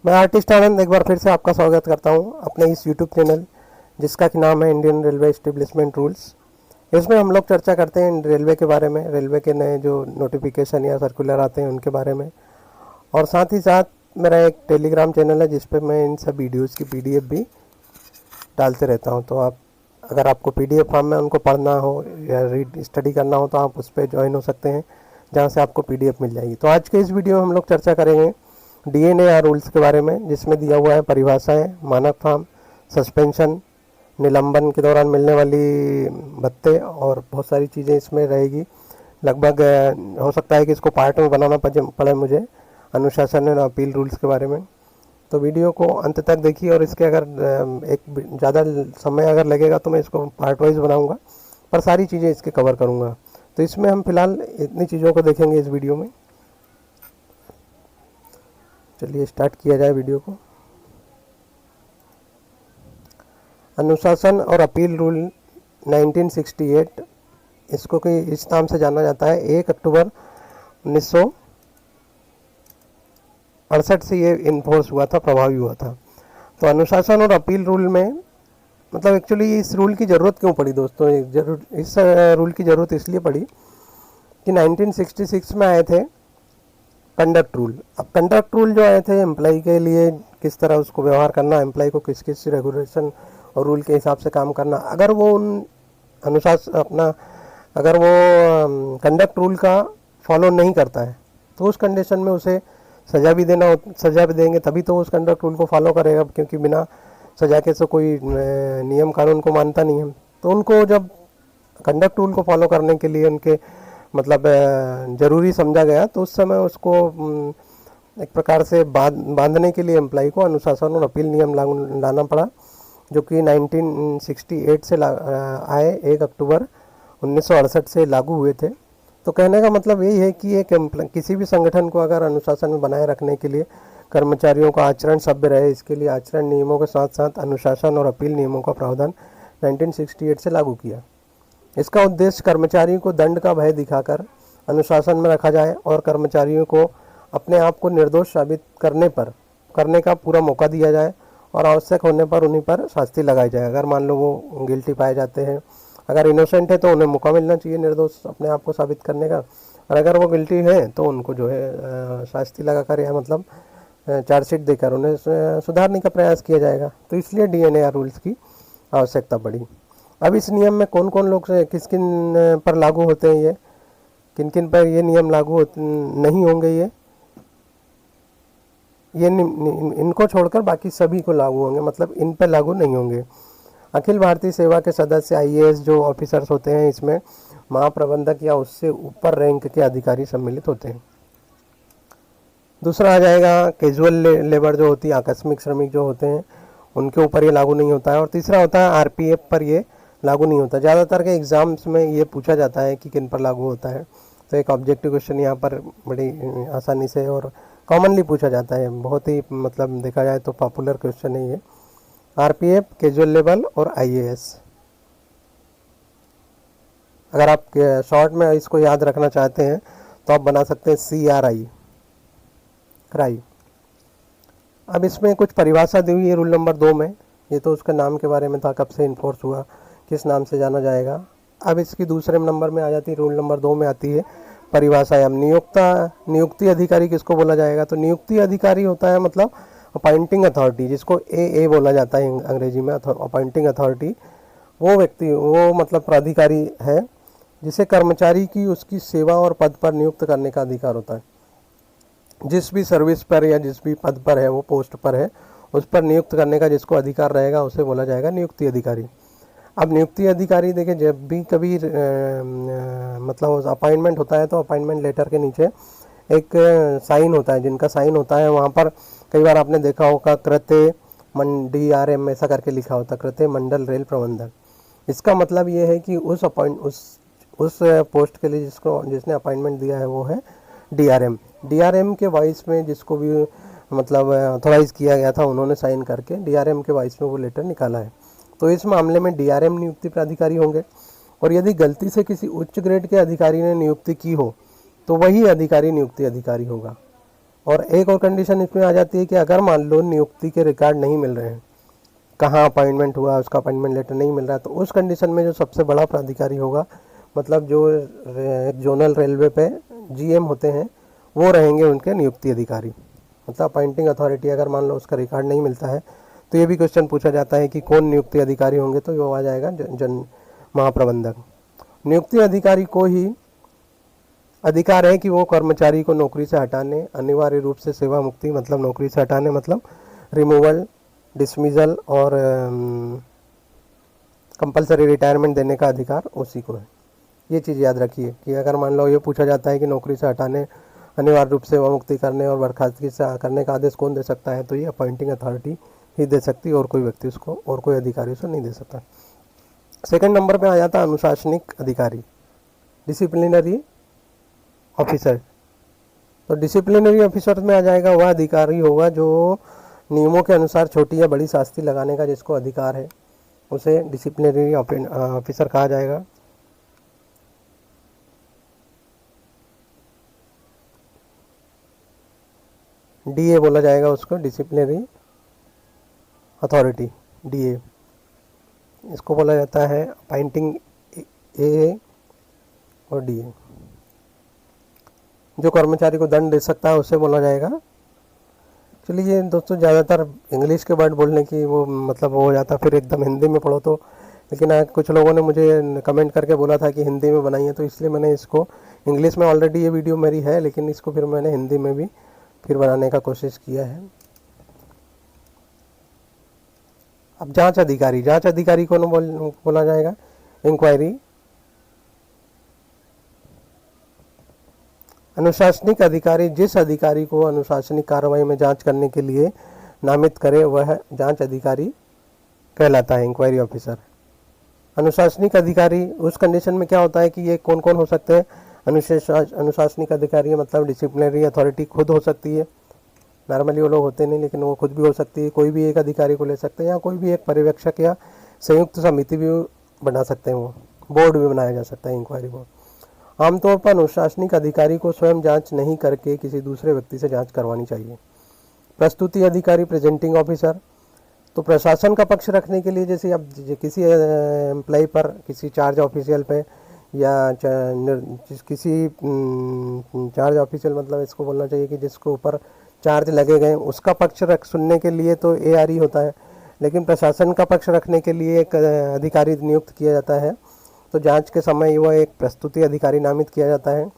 मैं आर्टिस्ट आनंद एक बार फिर से आपका स्वागत करता हूं अपने इस यूट्यूब चैनल जिसका कि नाम है इंडियन रेलवे एस्टेब्लिशमेंट रूल्स। इसमें हम लोग चर्चा करते हैं रेलवे के बारे में, रेलवे के नए जो नोटिफिकेशन या सर्कुलर आते हैं उनके बारे में। और साथ ही साथ मेरा एक टेलीग्राम चैनल है जिस पे मैं इन सब वीडियोज़ की PDF भी डालते रहता हूँ। तो आप अगर आपको PDF फॉर्म में उनको पढ़ना हो या रीड स्टडी करना हो तो आप उस पर ज्वाइन हो सकते हैं, जहाँ से आपको PDF मिल जाएगी। तो आज के इस वीडियो में हम लोग चर्चा करेंगे DNAR रूल्स के बारे में, जिसमें दिया हुआ है परिभाषाएं, मानक फॉर्म, सस्पेंशन, निलंबन के दौरान मिलने वाली भत्ते और बहुत सारी चीज़ें इसमें रहेगी। लगभग हो सकता है कि इसको पार्ट में बनाना पड़े मुझे, अनुशासन और अपील रूल्स के बारे में। तो वीडियो को अंत तक देखिए, और इसके अगर एक ज़्यादा समय अगर लगेगा तो मैं इसको पार्ट वाइज बनाऊँगा, पर सारी चीज़ें इसके कवर करूँगा। तो इसमें हम फिलहाल इतनी चीज़ों को देखेंगे इस वीडियो में। चलिए स्टार्ट किया जाए वीडियो को। अनुशासन और अपील रूल 1968, इसको कि इस नाम से जाना जाता है। 1 अक्टूबर 1968 से ये इन्फोर्स हुआ था, प्रभावी हुआ था। तो अनुशासन और अपील रूल में मतलब एक्चुअली इस रूल की ज़रूरत क्यों पड़ी दोस्तों? इस रूल की ज़रूरत इसलिए पड़ी कि 1966 में आए थे कंडक्ट रूल। अब कंडक्ट रूल जो आए थे एम्प्लॉय के लिए, किस तरह उसको व्यवहार करना, एम्प्लॉय को किस किस रेगुलेशन और रूल के हिसाब से काम करना। अगर वो उन अगर वो कंडक्ट रूल का फॉलो नहीं करता है तो उस कंडीशन में उसे सज़ा भी देंगे, तभी तो उस कंडक्ट रूल को फॉलो करेगा, क्योंकि बिना सज़ा के तो कोई नियम कानून को मानता नहीं है। तो उनको जब कंडक्ट रूल को फॉलो करने के लिए उनके मतलब ज़रूरी समझा गया, तो उस समय उसको एक प्रकार से बांधने के लिए एम्प्लॉय को अनुशासन और अपील नियम लाना पड़ा, जो कि 1968 से आए, 1 अक्टूबर 1968 से लागू हुए थे। तो कहने का मतलब यही है कि किसी भी संगठन को अगर अनुशासन में बनाए रखने के लिए कर्मचारियों का आचरण सभ्य रहे, इसके लिए आचरण नियमों के साथ साथ अनुशासन और अपील नियमों का प्रावधान 1968 से लागू किया। इसका उद्देश्य कर्मचारियों को दंड का भय दिखाकर अनुशासन में रखा जाए और कर्मचारियों को अपने आप को निर्दोष साबित करने का पूरा मौका दिया जाए, और आवश्यक होने पर उन्हीं पर शास्ति लगाई जाए। अगर मान लो वो गिल्टी पाए जाते हैं, अगर इनोसेंट है तो उन्हें मौका मिलना चाहिए निर्दोष अपने आप को साबित करने का, और अगर वो गिल्टी है तो उनको जो है शास्ति लगाकर या मतलब चार्जशीट देकर उन्हें सुधारने का प्रयास किया जाएगा। तो इसलिए DNAR रूल्स की आवश्यकता पड़ी। अब इस नियम में कौन कौन लोग किस किन पर लागू होते हैं, ये किन किन पर ये नियम लागू नहीं होंगे, ये इनको छोड़कर बाकी सभी को लागू होंगे, मतलब इन पर लागू नहीं होंगे। अखिल भारतीय सेवा के सदस्य IAS जो ऑफिसर्स होते हैं, इसमें महाप्रबंधक या उससे ऊपर रैंक के अधिकारी सम्मिलित होते हैं। दूसरा आ जाएगा कैजुअल लेबर जो होती है, आकस्मिक श्रमिक जो होते हैं, उनके ऊपर ये लागू नहीं होता है। और तीसरा होता है RPF पर ये लागू नहीं होता। ज़्यादातर के एग्ज़ाम्स में ये पूछा जाता है कि किन पर लागू होता है, तो एक ऑब्जेक्टिव क्वेश्चन यहाँ पर बड़ी आसानी से और कॉमनली पूछा जाता है। बहुत ही मतलब देखा जाए तो पॉपुलर क्वेश्चन है ये। RPF, कैजुअल लेबर और IAS। अगर आप शॉर्ट में इसको याद रखना चाहते हैं तो आप बना सकते हैं CRI, क्राई। अब इसमें कुछ परिभाषा दी हुई है रूल नंबर 2 में। ये तो उसके नाम के बारे में था, कब से इन्फोर्स हुआ, किस नाम से जाना जाएगा। अब इसकी दूसरे नंबर में आ जाती है, रूल नंबर 2 में आती है परिभाषा। नियुक्ति अधिकारी किसको बोला जाएगा? तो नियुक्ति अधिकारी होता है मतलब अपॉइंटिंग अथॉरिटी, जिसको AA बोला जाता है अंग्रेजी में, अपॉइंटिंग अथॉरिटी। वो मतलब प्राधिकारी है जिसे कर्मचारी की उसकी सेवा और पद पर नियुक्त करने का अधिकार होता है। जिस भी सर्विस पर या जिस भी पद पर है, वो पोस्ट पर है, उस पर नियुक्त करने का जिसको अधिकार रहेगा उसे बोला जाएगा नियुक्ति अधिकारी। अब नियुक्ति अधिकारी देखिए, जब भी कभी मतलब अपॉइंटमेंट होता है तो अपॉइंटमेंट लेटर के नीचे एक साइन होता है, जिनका साइन होता है वहाँ पर कई बार आपने देखा होगा कृत्य DRM ऐसा करके लिखा होता है, कृत्य मंडल रेल प्रबंधक। इसका मतलब ये है कि उस पोस्ट के लिए जिसने अपॉइंटमेंट दिया है वो है DRM के वाइस में, जिसको भी मतलब ऑथोराइज किया गया था, उन्होंने साइन करके DRM के वाइस में वो लेटर निकाला है। तो इस मामले में DRM नियुक्ति प्राधिकारी होंगे। और यदि गलती से किसी उच्च ग्रेड के अधिकारी ने नियुक्ति की हो तो वही अधिकारी नियुक्ति अधिकारी होगा। और एक और कंडीशन इसमें आ जाती है कि अगर मान लो नियुक्ति के रिकॉर्ड नहीं मिल रहे हैं, कहाँ अपॉइंटमेंट हुआ उसका अपॉइंटमेंट लेटर नहीं मिल रहा, तो उस कंडीशन में जो सबसे बड़ा प्राधिकारी होगा, मतलब जो जोनल रेलवे पे जीएम होते हैं, वो रहेंगे उनके नियुक्ति अधिकारी, मतलब अपॉइंटिंग अथॉरिटी। अगर मान लो उसका रिकॉर्ड नहीं मिलता है तो ये भी क्वेश्चन पूछा जाता है कि कौन नियुक्ति अधिकारी होंगे, तो वो आ जाएगा जन महाप्रबंधक। नियुक्ति अधिकारी को ही अधिकार है कि वो कर्मचारी को नौकरी से हटाने, अनिवार्य रूप से सेवा मुक्ति मतलब नौकरी से हटाने मतलब रिमूवल, डिसमिजल और कंपलसरी रिटायरमेंट देने का अधिकार उसी को है। ये चीज़ याद रखिए कि अगर मान लो ये पूछा जाता है कि नौकरी से हटाने, अनिवार्य रूप से सेवा मुक्ति करने और बर्खास्तगी से करने का आदेश कौन दे सकता है, तो ये अपॉइंटिंग अथॉरिटी ही दे सकती है, और कोई व्यक्ति उसको और कोई अधिकारी उसको नहीं दे सकता। सेकंड नंबर पे आ जाता है अनुशासनिक अधिकारी, डिसिप्लिनरी ऑफिसर। तो डिसिप्लिनरी ऑफिसर में आ जाएगा वह अधिकारी होगा जो नियमों के अनुसार छोटी या बड़ी शास्ति लगाने का जिसको अधिकार है, उसे डिसिप्लिनरी ऑफिसर कहा जाएगा। डीए बोला जाएगा उसको, डिसिप्लिनरी अथॉरिटी, डीए इसको बोला जाता है। अपॉइंटिंग ए और डीए जो कर्मचारी को दंड दे सकता है उसे बोला जाएगा। चलिए दोस्तों, ज़्यादातर इंग्लिश के वर्ड बोलने की वो मतलब वो हो जाता, फिर एकदम हिंदी में पढ़ो तो। लेकिन कुछ लोगों ने मुझे कमेंट करके बोला था कि हिंदी में बनाइए, तो इसलिए मैंने इसको इंग्लिश में, ऑलरेडी ये वीडियो मेरी है, लेकिन इसको फिर मैंने हिंदी में भी फिर बनाने का कोशिश किया है। अब जांच अधिकारी, जांच अधिकारी को बोला जाएगा इंक्वायरी। अनुशासनिक अधिकारी जिस अधिकारी को अनुशासनिक कार्रवाई में जांच करने के लिए नामित करे वह जांच अधिकारी कहलाता है, इंक्वायरी ऑफिसर। अनुशासनिक अधिकारी उस कंडीशन में क्या होता है कि ये कौन कौन हो सकते हैं। अनुशासनिक अधिकारी मतलब डिसिप्लिनरी अथॉरिटी खुद हो सकती है, नॉर्मली वो लोग होते नहीं, लेकिन वो खुद भी हो सकती है। कोई भी एक अधिकारी को ले सकते हैं, या कोई भी एक पर्यवेक्षक या संयुक्त समिति भी बना सकते हैं, वो बोर्ड भी बनाया जा सकता है, इंक्वायरी बोर्ड। आमतौर पर अनुशासनिक अधिकारी को स्वयं जांच नहीं करके किसी दूसरे व्यक्ति से जांच करवानी चाहिए। प्रस्तुति अधिकारी, प्रेजेंटिंग ऑफिसर, तो प्रशासन का पक्ष रखने के लिए, जैसे अब किसी एम्प्लॉय पर, किसी चार्ज ऑफिशियल पे या किसी चार्ज ऑफिशियल मतलब इसको बोलना चाहिए कि जिसको ऊपर चार्ज लगे गए, उसका पक्ष सुनने के लिए तो एआरई होता है, लेकिन प्रशासन का पक्ष रखने के लिए एक अधिकारी नियुक्त किया जाता है। तो जांच के समय वह एक प्रस्तुति अधिकारी नामित किया जाता है,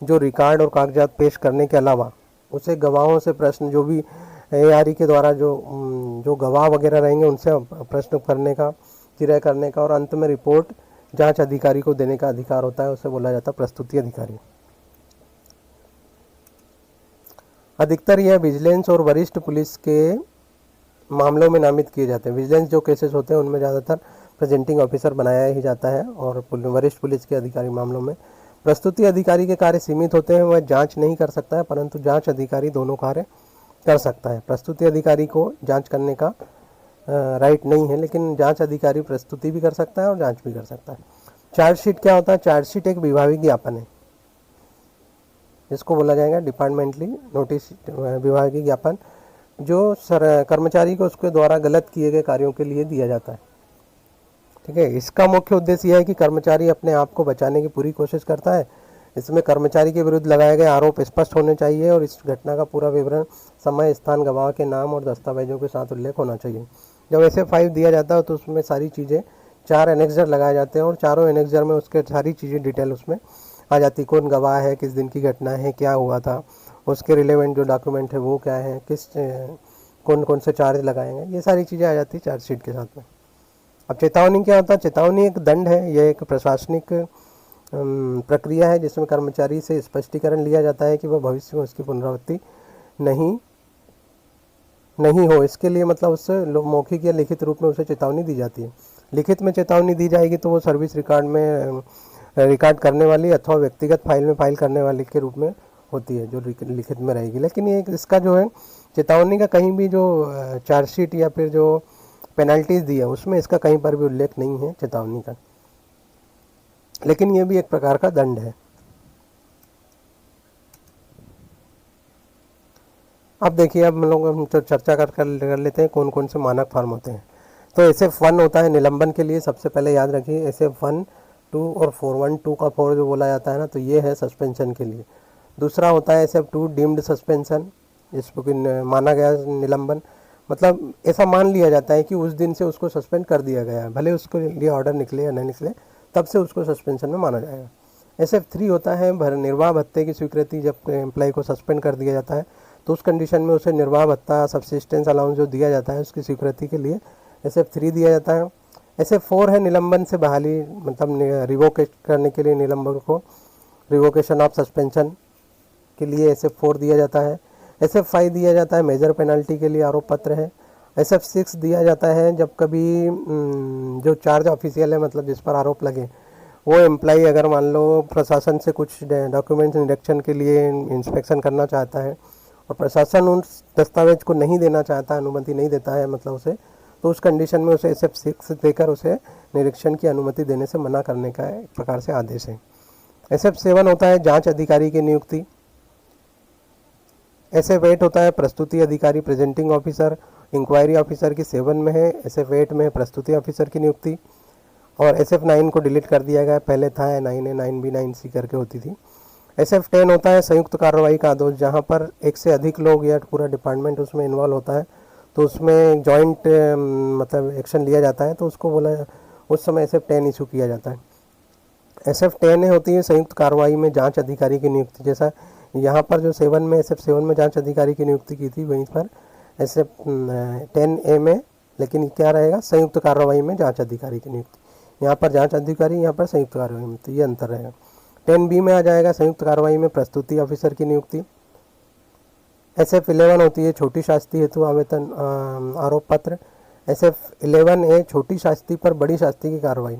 जो रिकॉर्ड और कागजात पेश करने के अलावा उसे गवाहों से प्रश्न, जो भी एआरई के द्वारा जो गवाह वगैरह रहेंगे उनसे प्रश्न करने का, क्रय करने का, और अंत में रिपोर्ट जांच अधिकारी को देने का अधिकार होता है, उसे बोला जाता है प्रस्तुति अधिकारी। अधिकतर यह विजिलेंस और वरिष्ठ पुलिस के मामलों में नामित किए जाते हैं। विजिलेंस जो केसेस होते हैं उनमें ज़्यादातर प्रेजेंटिंग ऑफिसर बनाया ही जाता है, और वरिष्ठ पुलिस के अधिकारी मामलों में प्रस्तुति अधिकारी के कार्य सीमित होते हैं। वह जांच नहीं कर सकता है, परंतु जांच अधिकारी दोनों कार्य कर सकता है। प्रस्तुति अधिकारी को जांच करने का राइट नहीं है, लेकिन जांच अधिकारी प्रस्तुति भी कर सकता है और जांच भी कर सकता है। चार्जशीट क्या होता है? चार्जशीट एक विभागीय ज्ञापन है, जिसको बोला जाएगा डिपार्टमेंटली नोटिस, विभागीय ज्ञापन, जो कर्मचारी को उसके द्वारा गलत किए गए कार्यों के लिए दिया जाता है। ठीक है, इसका मुख्य उद्देश्य यह है कि कर्मचारी अपने आप को बचाने की पूरी कोशिश करता है। इसमें कर्मचारी के विरुद्ध लगाए गए आरोप स्पष्ट होने चाहिए, और इस घटना का पूरा विवरण, समय, स्थान, गवाह के नाम और दस्तावेजों के साथ उल्लेख होना चाहिए। जब ऐसे 5 दिया जाता है तो उसमें सारी चीज़ें 4 एनेक्सर लगाए जाते हैं, और चारों एनेक्सर में उसके सारी चीज़ें डिटेल उसमें आ जाती, कौन गवाह है, किस दिन की घटना है, क्या हुआ था, उसके रिलेवेंट जो डॉक्यूमेंट है वो क्या है, कौन कौन से चार्ज लगाएंगे, ये सारी चीज़ें आ जाती चार्जशीट के साथ में। अब चेतावनी क्या होता है? चेतावनी एक दंड है, यह एक प्रशासनिक प्रक्रिया है जिसमें कर्मचारी से स्पष्टीकरण लिया जाता है कि वह भविष्य में उसकी पुनरावृत्ति नहीं हो। इसके लिए मतलब उससे मौखिक या लिखित रूप में उसे चेतावनी दी जाती है। लिखित में चेतावनी दी जाएगी तो वो सर्विस रिकॉर्ड में रिकॉर्ड करने वाली अथवा व्यक्तिगत फाइल में फाइल करने वाली के रूप में होती है, जो लिखित में रहेगी। लेकिन ये इसका जो है चेतावनी का कहीं भी जो चार्जशीट या फिर जो पेनल्टीज दी है उसमें इसका कहीं पर भी उल्लेख नहीं है चेतावनी का, लेकिन ये भी एक प्रकार का दंड है। अब देखिए, अब हम तो चर्चा कर लेते हैं कौन कौन से मानक फॉर्म होते हैं। तो SF1 होता है निलंबन के लिए, सबसे पहले याद रखिए SF1, 2 और 4, 1 2 का 4 जो बोला जाता है ना, तो ये है सस्पेंशन के लिए। दूसरा होता है SF2 डीम्ड सस्पेंशन, जिसको कि माना गया निलंबन, मतलब ऐसा मान लिया जाता है कि उस दिन से उसको सस्पेंड कर दिया गया है, भले उसके लिए ऑर्डर निकले या नहीं निकले, तब से उसको सस्पेंशन में माना जाएगा। SF3 होता है निर्वाह भत्ते की स्वीकृति, जब एम्प्लॉय को सस्पेंड कर दिया जाता है तो उस कंडीशन में उसे निर्वाह भत्ता, सब्सिस्टेंस अलाउंस जो दिया जाता है उसकी स्वीकृति के लिए SF3 दिया जाता है। SF4 है निलंबन से बहाली, मतलब रिवोकेट करने के लिए निलंबन को रिवोकेशन ऑफ सस्पेंशन के लिए SF4 दिया जाता है। SF5 दिया जाता है मेजर पेनल्टी के लिए आरोप पत्र है। SF6 दिया जाता है जब कभी जो चार्ज ऑफिशियल है, मतलब जिस पर आरोप लगे, वो एम्प्लाई अगर मान लो प्रशासन से कुछ डॉक्यूमेंट्स निरीक्षण के लिए इंस्पेक्शन करना चाहता है और प्रशासन उस दस्तावेज को नहीं देना चाहता, अनुमति नहीं देता है मतलब उसे, तो उस कंडीशन में उसे SF6 देकर उसे निरीक्षण की अनुमति देने से मना करने का एक प्रकार से आदेश है। SF7 होता है जांच अधिकारी की नियुक्ति। SF8 होता है प्रस्तुति अधिकारी, प्रेजेंटिंग ऑफिसर, इंक्वायरी ऑफिसर की 7 में है, SF8 में प्रस्तुति ऑफिसर की नियुक्ति। और SF9 को डिलीट कर दिया गया, पहले था 9A 9B 9C करके होती थी। SF10 होता है संयुक्त कार्रवाई का आदेश, जहाँ पर एक से अधिक लोग या पूरा डिपार्टमेंट उसमें इन्वॉल्व होता है, तो उसमें जॉइंट मतलब एक्शन लिया जाता है, तो उसको बोला उस समय SF10 इशू किया जाता है। SF10 होती है संयुक्त कार्रवाई में जांच अधिकारी की नियुक्ति, जैसा यहाँ पर जो 7 में SF7 में जांच अधिकारी की नियुक्ति की थी, वहीं पर SF10A में, लेकिन क्या रहेगा, संयुक्त कार्रवाई में जांच अधिकारी की नियुक्ति। यहाँ पर जांच अधिकारी, यहाँ पर संयुक्त कार्रवाई में, तो ये अंतर रहेगा। 10B में आ जाएगा संयुक्त कार्रवाई में प्रस्तुति ऑफिसर की नियुक्ति। SF11 होती है छोटी शास्ति हेतु आवेदन आरोप पत्र। SF11A छोटी शास्ति पर बड़ी शास्ति की कार्रवाई।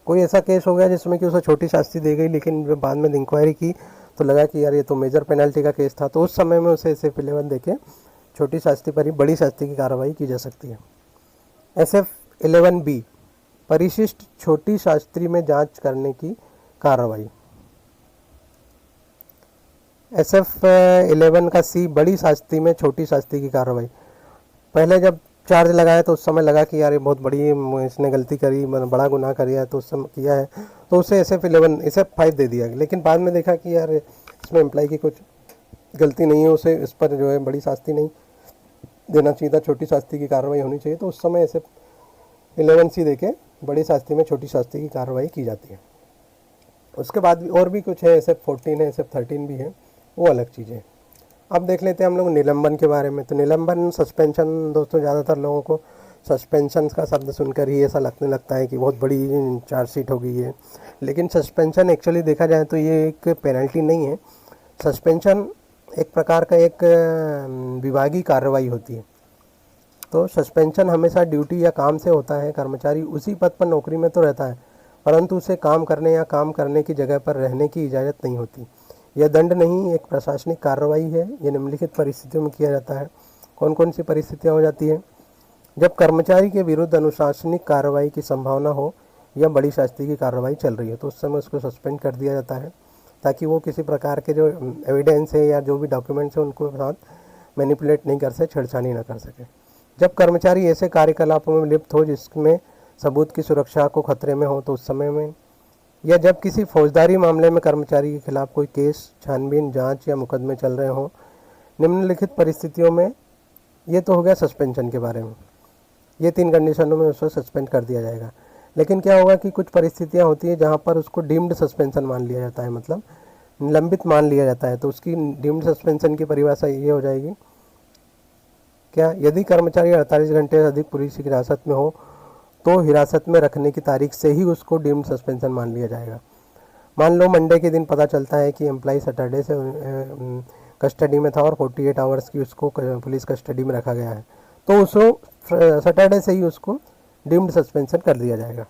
कोई ऐसा केस हो गया जिसमें कि उसे छोटी शास्ति दी गई, लेकिन जब बाद में इंक्वायरी की तो लगा कि यार ये तो मेजर पेनल्टी का केस था, तो उस समय में उसे SF11 देके छोटी शास्ति पर ही बड़ी शास्ति की कार्रवाई की जा सकती है। SF11B परिशिष्ट छोटी शास्त्री में जांच करने की कार्रवाई। SF11 का C बड़ी शास्ति में छोटी शास्ति की कार्रवाई। पहले जब चार्ज लगाया तो उस समय लगा कि यार ये बहुत बड़ी इसने गलती करी, बड़ा गुनाह कर है, तो उस समय किया है, तो उसे SF5 दे दिया। लेकिन बाद में देखा कि यार इसमें एम्प्लॉय की कुछ गलती नहीं है, उसे इस पर जो है बड़ी शास्ति नहीं देना चाहिए था, छोटी शास्ति की कार्रवाई होनी चाहिए, तो उस समय SF11C देके बड़ी शास्ति में छोटी शास्ति की कार्रवाई की जाती है। उसके बाद और भी कुछ है, SF14 है, SF13 भी है, वो अलग चीज़ें हैं। अब देख लेते हैं हम लोग निलंबन के बारे में। तो निलंबन सस्पेंशन, दोस्तों ज़्यादातर लोगों को सस्पेंशन का शब्द सुनकर ही ऐसा लगने लगता है कि बहुत बड़ी चार्जशीट हो गई है, लेकिन सस्पेंशन एक्चुअली देखा जाए तो ये एक पेनल्टी नहीं है। सस्पेंशन एक प्रकार का एक विभागीय कार्रवाई होती है। तो सस्पेंशन हमेशा ड्यूटी या काम से होता है, कर्मचारी उसी पद पर नौकरी में तो रहता है, परंतु उसे काम करने या काम करने की जगह पर रहने की इजाज़त नहीं होती। यह दंड नहीं, एक प्रशासनिक कार्रवाई है। यह निम्नलिखित परिस्थितियों में किया जाता है। कौन कौन सी परिस्थितियाँ हो जाती हैं? जब कर्मचारी के विरुद्ध अनुशासनिक कार्रवाई की संभावना हो या बड़ी शास्ति की कार्रवाई चल रही है, तो उस समय उसको सस्पेंड कर दिया जाता है, ताकि वो किसी प्रकार के जो एविडेंस है या जो भी डॉक्यूमेंट्स हैं उनको साथ मैनिपुलेट नहीं कर सके, छेड़छाड़ी ना कर सके। जब कर्मचारी ऐसे कार्यकलापों में लिप्त हो जिसमें सबूत की सुरक्षा को खतरे में हो, तो उस समय में, या जब किसी फौजदारी मामले में कर्मचारी के खिलाफ कोई केस, छानबीन, जांच या मुकदमे चल रहे हों, निम्नलिखित परिस्थितियों में, ये तो हो गया सस्पेंशन के बारे में, ये 3 कंडीशनों में उसको सस्पेंड कर दिया जाएगा। लेकिन क्या होगा कि कुछ परिस्थितियां होती है जहां पर उसको डीम्ड सस्पेंशन मान लिया जाता है, मतलब निलंबित मान लिया जाता है। तो उसकी डीम्ड सस्पेंशन की परिभाषा ये हो जाएगी, क्या, यदि कर्मचारी 48 घंटे से अधिक पुलिस की हिरासत में हो तो हिरासत में रखने की तारीख से ही उसको डीम्ड सस्पेंशन मान लिया जाएगा। मान लो मंडे के दिन पता चलता है कि एम्प्लॉय सैटरडे से कस्टडी में था और 48 आवर्स की उसको पुलिस कस्टडी में रखा गया है, तो उसको सैटरडे से ही उसको डीम्ड सस्पेंशन कर दिया जाएगा।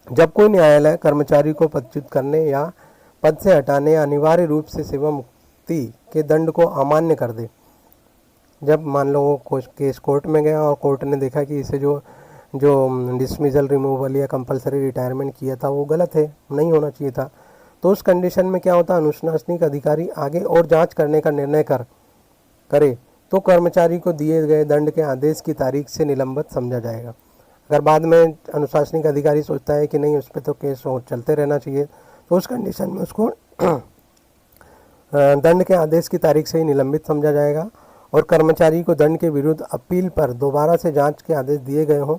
जब कोई न्यायालय कर्मचारी को पदच्युत करने या पद से हटाने या अनिवार्य रूप से सेवा मुक्ति के दंड को अमान्य कर दे, जब मान लो वो केस कोर्ट में गया और कोर्ट ने देखा कि इसे जो डिसमिसल, रिमूवल या कंपलसरी रिटायरमेंट किया था वो गलत है, नहीं होना चाहिए था, तो उस कंडीशन में क्या होता है, अनुशासनिक अधिकारी आगे और जांच करने का निर्णय कर करे तो कर्मचारी को दिए गए दंड के आदेश की तारीख से निलंबित समझा जाएगा। अगर बाद में अनुशासनिक अधिकारी सोचता है कि नहीं उस पर तो केस चलते रहना चाहिए, तो उस कंडीशन में उसको दंड के आदेश की तारीख से ही निलंबित समझा जाएगा। और कर्मचारी को दंड के विरुद्ध अपील पर दोबारा से जांच के आदेश दिए गए हों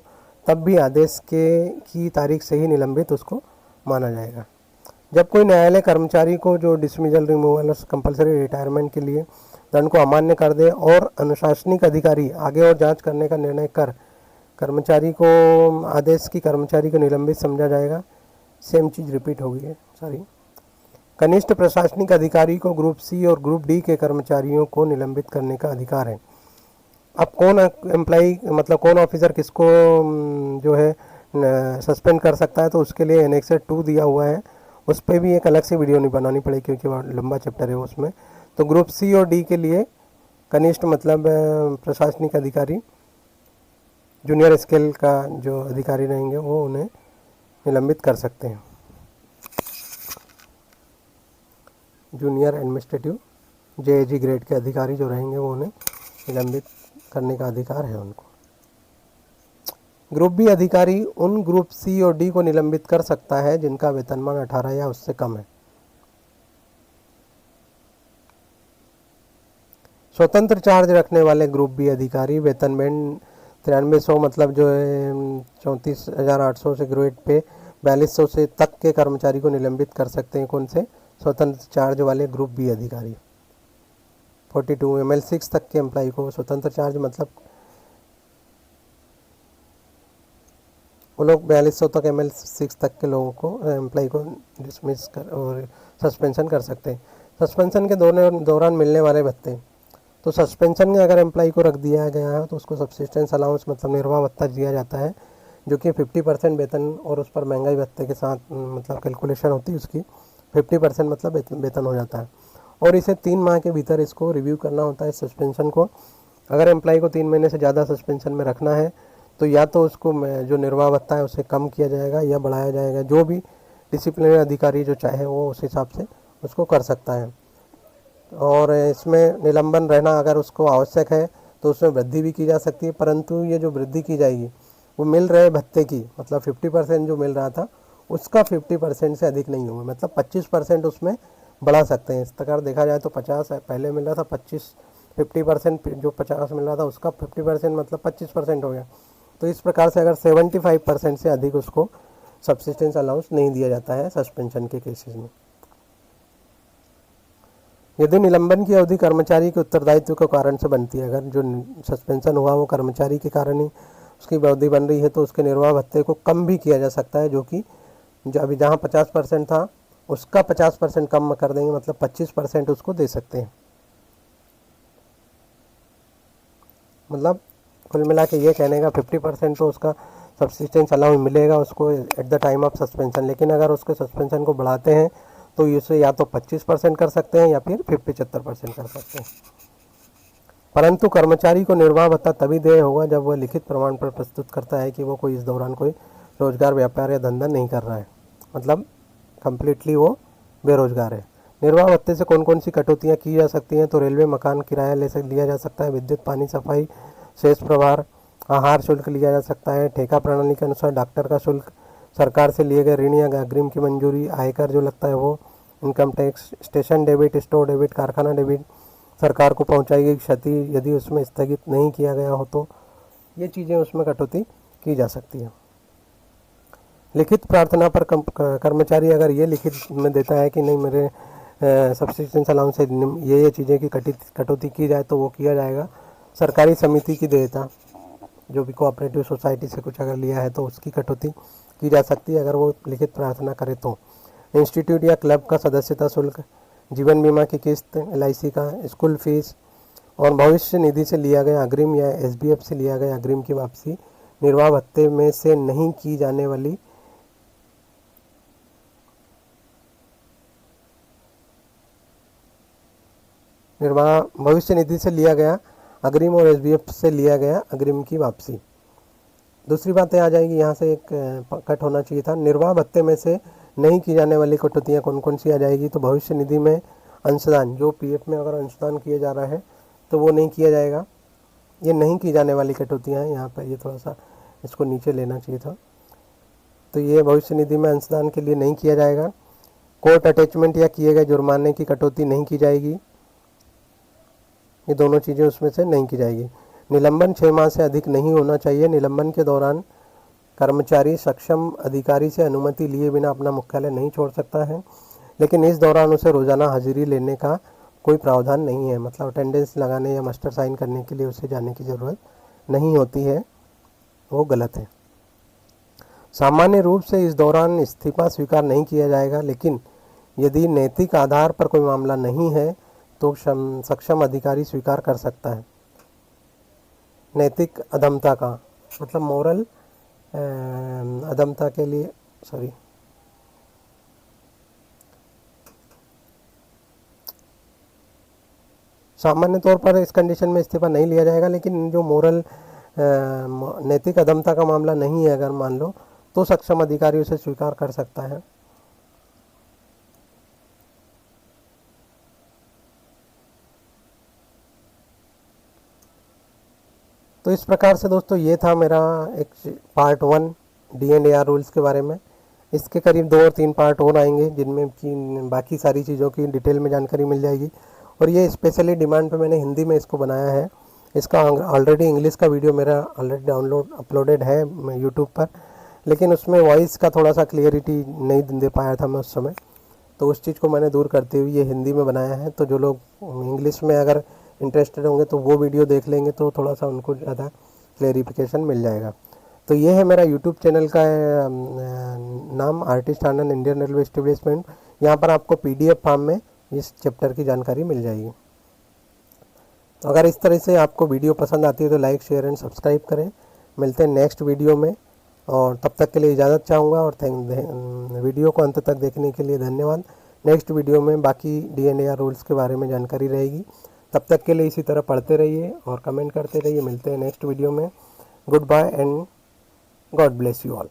तब भी आदेश की तारीख से ही निलंबित उसको माना जाएगा। जब कोई न्यायालय कर्मचारी को जो डिसमिजल, रिमूवल और कंपलसरी रिटायरमेंट के लिए दंड को अमान्य कर दे और अनुशासनिक अधिकारी आगे और जांच करने का निर्णय कर कर्मचारी को आदेश की कर्मचारी को निलंबित समझा जाएगा। सेम चीज़ रिपीट हो गई है, सॉरी। कनिष्ठ प्रशासनिक अधिकारी को ग्रुप सी और ग्रुप डी के कर्मचारियों को निलंबित करने का अधिकार है। अब कौन एम्प्लाई मतलब कौन ऑफिसर किसको जो है सस्पेंड कर सकता है, तो उसके लिए एनेक्सर 2 दिया हुआ है। उस पर भी एक अलग से वीडियो नहीं बनानी पड़ेगी क्योंकि वह लंबा चैप्टर है उसमें। तो ग्रुप सी और डी के लिए कनिष्ठ मतलब प्रशासनिक अधिकारी, जूनियर स्केल का जो अधिकारी रहेंगे वो उन्हें निलंबित कर सकते हैं। जूनियर एडमिनिस्ट्रेटिव जेएजी ग्रेड के अधिकारी जो रहेंगे वो उन्हें निलंबित करने का अधिकार है उनको। ग्रुप बी अधिकारी उन ग्रुप सी और डी को निलंबित कर सकता है जिनका वेतनमान 18 या उससे कम है। स्वतंत्र चार्ज रखने वाले ग्रुप बी अधिकारी वेतन बैंड 9300 मतलब जो है 34,800 से ग्रेड पे 4200 से तक के कर्मचारी को निलंबित कर सकते हैं। कौन से? स्वतंत्र चार्ज वाले ग्रुप बी अधिकारी। 42 ML6 तक के एम्प्लाई को स्वतंत्र चार्ज मतलब वो लोग 4200 तक ML6 तक के लोगों को एम्प्लाई को डिसमिस कर और सस्पेंशन कर सकते हैं। सस्पेंशन के दौरान मिलने वाले भत्ते, तो सस्पेंशन में अगर एम्प्लाई को रख दिया गया है तो उसको सब्सिस्टेंस अलाउंस मतलब निर्वाह भत्ता दिया जाता है, जो कि 50% वेतन और उस पर महंगाई भत्ते के साथ मतलब कैलकुलेशन होती है उसकी 50% मतलब वेतन हो जाता है। और इसे 3 माह के भीतर इसको रिव्यू करना होता है सस्पेंशन को। अगर एम्प्लाई को 3 महीने से ज़्यादा सस्पेंशन में रखना है तो या तो उसको जो निर्वाह भत्ता है उसे कम किया जाएगा या बढ़ाया जाएगा। जो भी डिसिप्लिनरी अधिकारी जो चाहे वो उस हिसाब से उसको कर सकता है। और इसमें निलंबन रहना अगर उसको आवश्यक है तो उसमें वृद्धि भी की जा सकती है, परंतु ये जो वृद्धि की जाएगी वो मिल रहे भत्ते की मतलब 50% जो मिल रहा था उसका 50% से अधिक नहीं होगा, मतलब 25% उसमें बढ़ा सकते हैं। इस प्रकार देखा जाए तो 50 पहले मिल रहा था 50% जो 50 मिल रहा था उसका 50% मतलब 25% हो गया। तो इस प्रकार से अगर 75% से अधिक उसको सब्सिस्टेंस अलाउंस नहीं दिया जाता है सस्पेंशन के केसेस में। यदि निलंबन की अवधि कर्मचारी के उत्तरदायित्व के कारण से बनती है, अगर जो सस्पेंशन हुआ वो कर्मचारी के कारण ही उसकी अवधि बन रही है तो उसके निर्वाह भत्ते को कम भी किया जा सकता है, जो कि जो अभी जहाँ 50% था उसका 50% कम कर देंगे, मतलब 25% उसको दे सकते हैं। मतलब कुल मिला के ये कहने का 50% तो उसका सब्सिस्टेंस अलाउंस मिलेगा उसको at the time of suspension, लेकिन अगर उसके सस्पेंशन को बढ़ाते हैं तो इसे या तो 25% कर सकते हैं या फिर 75% कर सकते हैं। परंतु कर्मचारी को निर्वाह भत्ता तभी देय होगा जब वह लिखित प्रमाण पर प्रस्तुत करता है कि वो कोई इस दौरान कोई रोजगार, व्यापार या धंधा नहीं कर रहा है, मतलब कंप्लीटली वो बेरोजगार है। निर्वाह भत्ते से कौन कौन सी कटौतियाँ की जा सकती हैं? तो रेलवे मकान किराया लिया जा सकता है, विद्युत, पानी, सफाई, शेष प्रभार, आहार शुल्क लिया जा सकता है, ठेका प्रणाली के अनुसार डॉक्टर का शुल्क, सरकार से लिए गए ऋण या अग्रिम की मंजूरी, आयकर जो लगता है वो, income tax, station debit, store debit, कारखाना डेबिट, सरकार को पहुंचाई गई क्षति यदि उसमें स्थगित नहीं किया गया हो तो ये चीज़ें उसमें कटौती की जा सकती है। लिखित प्रार्थना पर कर्मचारी अगर ये लिखित में देता है कि नहीं मेरे सब्सिस्टेंस अलाउंस से ये चीज़ें की कटौती की जाए तो वो किया जाएगा। सरकारी समिति की देयता जो भी कोऑपरेटिव सोसाइटी से कुछ अगर लिया है तो उसकी कटौती की जा सकती है अगर वो लिखित प्रार्थना करे तो। इंस्टीट्यूट या क्लब का सदस्यता शुल्क, जीवन बीमा की किस्त, LIC का, स्कूल फीस और भविष्य निधि से लिया गया अग्रिम या SBF से लिया गया अग्रिम की वापसी, निर्वाह भत्ते में से नहीं की जाने वाली निर्वाह भविष्य निधि से लिया गया अग्रिम और SBF से लिया गया अग्रिम की वापसी। दूसरी बातें आ जाएगी, यहाँ से एक कट होना चाहिए था। निर्वाह भत्ते में से नहीं की जाने वाली कटौतियाँ कौन कौन सी आ जाएगी? तो भविष्य निधि में अंशदान, जो PF में अगर अंशदान किया जा रहा है तो वो नहीं किया जाएगा। ये नहीं की जाने वाली कटौतियाँ हैं। यहाँ पर ये थोड़ा सा इसको नीचे लेना चाहिए था। तो ये भविष्य निधि में अंशदान के लिए नहीं किया जाएगा। कोर्ट अटैचमेंट या किए गए जुर्माने की कटौती नहीं की जाएगी। ये दोनों चीज़ें उसमें से नहीं की जाएगी। निलंबन 6 माह से अधिक नहीं होना चाहिए। निलंबन के दौरान कर्मचारी सक्षम अधिकारी से अनुमति लिए बिना अपना मुख्यालय नहीं छोड़ सकता है, लेकिन इस दौरान उसे रोज़ाना हाजिरी लेने का कोई प्रावधान नहीं है। मतलब अटेंडेंस लगाने या मास्टर साइन करने के लिए उसे जाने की ज़रूरत नहीं होती है, वो गलत है। सामान्य रूप से इस दौरान इस्तीफा स्वीकार नहीं किया जाएगा, लेकिन यदि नैतिक आधार पर कोई मामला नहीं है तो सक्षम अधिकारी स्वीकार कर सकता है। नैतिक अधमता का मतलब मोरल अधमता के लिए सामान्य तौर पर इस कंडीशन में इस्तीफा नहीं लिया जाएगा, लेकिन जो मोरल नैतिक अधमता का मामला नहीं है अगर मान लो, तो सक्षम अधिकारी उसे स्वीकार कर सकता है। तो इस प्रकार से दोस्तों ये था मेरा एक पार्ट 1 D&AR रूल्स के बारे में। इसके करीब 2 और 3 पार्ट और आएंगे जिनमें कि बाकी सारी चीज़ों की डिटेल में जानकारी मिल जाएगी। और ये स्पेशली डिमांड पे मैंने हिंदी में इसको बनाया है। इसका ऑलरेडी इंग्लिश का वीडियो मेरा ऑलरेडी अपलोडेड है यूट्यूब पर, लेकिन उसमें वॉइस का थोड़ा सा क्लियरिटी नहीं दे पाया था मैं उस समय, तो उस चीज़ को मैंने दूर करते हुए ये हिंदी में बनाया है। तो जो लोग इंग्लिश में अगर इंटरेस्टेड होंगे तो वो वीडियो देख लेंगे तो थोड़ा सा उनको ज़्यादा क्लेरिफिकेशन मिल जाएगा। तो ये है मेरा यूट्यूब चैनल का नाम, आर्टिस्ट आनंद इंडियन रेलवे एस्टेब्लिशमेंट। यहाँ पर आपको PDF फॉर्म में इस चैप्टर की जानकारी मिल जाएगी। तो अगर इस तरह से आपको वीडियो पसंद आती है तो लाइक शेयर एंड सब्सक्राइब करें। मिलते हैं नेक्स्ट वीडियो में, और तब तक के लिए इजाज़त चाहूँगा। और वीडियो को अंत तक देखने के लिए धन्यवाद। नेक्स्ट वीडियो में बाकी D&AR रूल्स के बारे में जानकारी रहेगी। तब तक के लिए इसी तरह पढ़ते रहिए और कमेंट करते रहिए। मिलते हैं नेक्स्ट वीडियो में। Good bye and God bless you all.